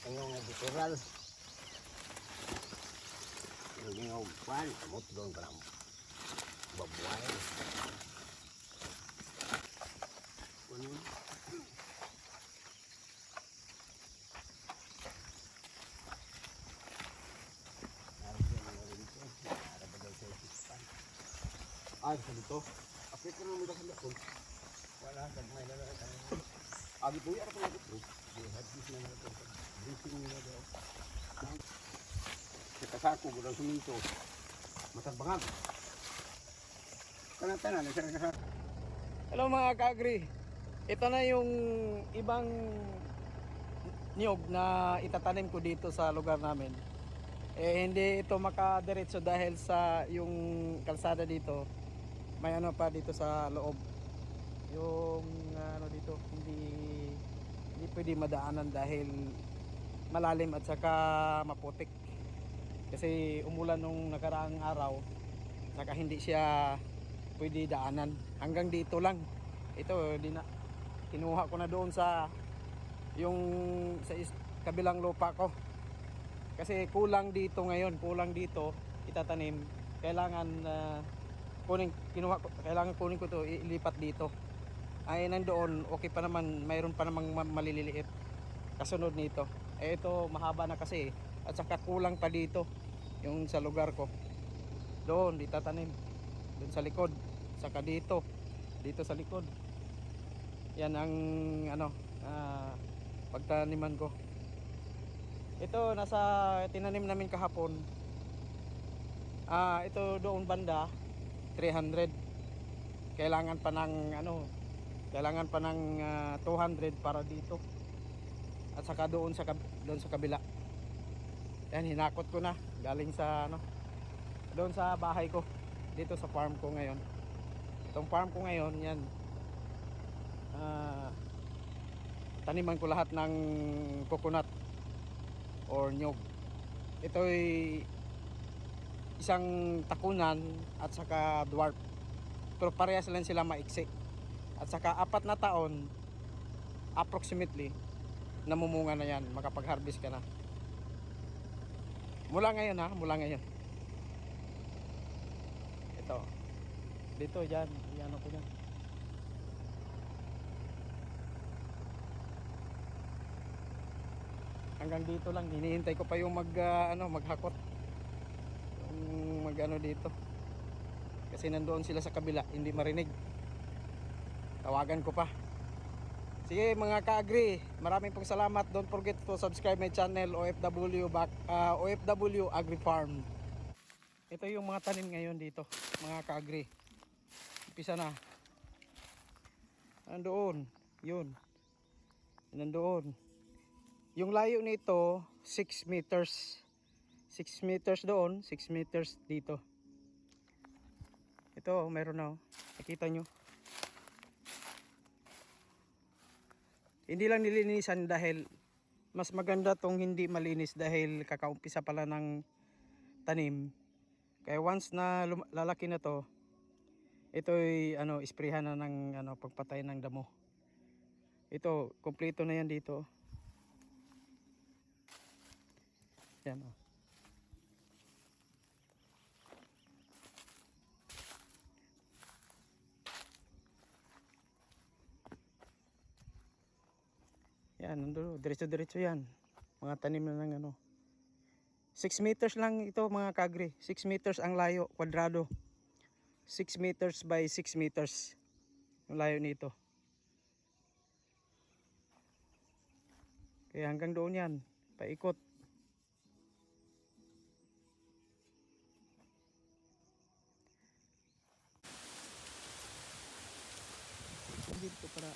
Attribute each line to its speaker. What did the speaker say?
Speaker 1: Ang natural. Yung pan, amot doon ka lang babuhay. Ano? Ay, sa dito. Apit ko naman sa dito. Wala, may lalaki. Agi po yung ako ito. Hadis na natin. Briefing nila daw. Kasako ko lang suminto. Matabangag. Kanatan na, nasa.
Speaker 2: Hello mga ka-agri. Ito na yung ibang niyog na itatanim ko dito sa lugar namin. Hindi ito makadiretso dahil sa yung kalsada dito. May ano pa dito sa loob. Yung ano dito hindi pwede madaanan dahil malalim at saka maputik. Kasi umulan nung nakaraang araw, saka hindi siya pwede daanan. Hanggang dito lang. Ito kinuha ko na doon sa yung kabilang lupa ko. Kasi kulang dito ngayon, kulang dito itatanim. Kailangan kailangan kunin ko to, ilipat dito. Ay nandoon, okay pa naman, mayroon pa namang maliliit kasunod nito. Ito mahaba na kasi at saka kulang pa dito yung sa lugar ko. Doon itatanim. Doon sa likod, saka dito sa likod. Yan ang ano pagtaniman ko. Ito nasa tinanim namin kahapon. Ito doon banda 300. Kailangan pa ng 200 para dito. At saka doon sa kabila. Yan hinakot ko na galing sa doon sa bahay ko. Dito sa farm ko ngayon. Itong farm ko ngayon, yan. Taniman ko lahat ng coconut or nyog. Ito'y isang takunan at saka dwarf. Pero parehas lang sila maiksi. At saka 4 na taon approximately namumunga na yan. Makapag-harvest ka na. Mula ngayon mula ngayon. Ito. Dito dyan. Iyan ko dyan. Hanggang dito lang. Hinihintay ko pa yung maghakot. Yung dito. Kasi nandoon sila sa kabila. Hindi marinig. Tawagan ko pa. Sige mga ka-agri. Maraming pong salamat. Don't forget to subscribe my channel OFW Agri Farm. Ito yung mga tanim ngayon dito. Mga ka-agri. Umpisa na. Nandoon. Yun. Nandoon. Yung layo nito 6 meters. 6 meters doon, 6 meters dito. Ito, meron na. Nakita nyo. Hindi lang nilinisan dahil mas maganda tong hindi malinis dahil kakaumpisa pala ng tanim. Kaya once na lalaki na to, ito'y isprehan na ng pagpatay ng damo. Ito, kompleto na yan dito. Yan o. Yan, diretso-diretso yan. Mga tanim na ng 6 meters lang ito mga kagri. 6 meters ang layo, kwadrado. 6 meters by 6 meters. Yung layo nito. Kaya hanggang doon yan. Paikot. Dito para